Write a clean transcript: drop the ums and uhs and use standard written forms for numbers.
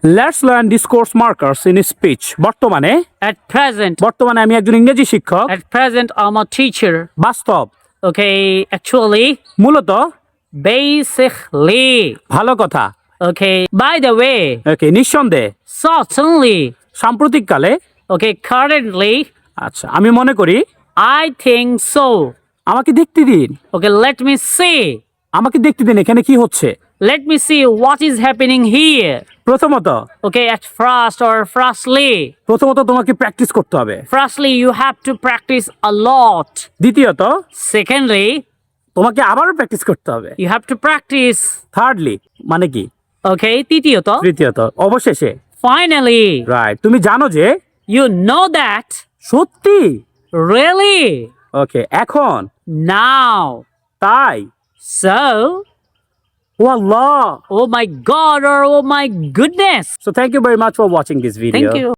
Let's learn discourse markers in speech. বর্তমানে At present, আমি একজন ইংরেজি শিক্ষক। at present, I'm a teacher. বাস্তব, Okay, actually, মূলত, basically. ভালো কথা। Okay, by the way, ওকে, নিঃসন্দেহে, certainly. সাম্প্রতিককালে। Okay, currently, আচ্ছা, আমি মনে করি। I think so. আমাকে দেখতে দিন, Okay, let me see. আমাকে দেখতে দিন এখানে কি হচ্ছে। Let me see what is happening here. প্রথমত Okay, at first or firstly. তোমাকে প্র্যাকটিস করতে হবে। Firstly, you have to practice a lot. দ্বিতীয়ত Secondly, তোমাকে আবারও প্র্যাকটিস করতে হবে। you have to practice. Thirdly মানে কি? Okay, তৃতীয়ত. তৃতীয়ত, অবশেষে। Finally, রাইট, তুমি জানো যে you know that. সত্যি। Really? ওকে, এখন, Now. তাই, So, O Allah. oh my God or oh my goodness. So thank you very much for watching this video. Thank you.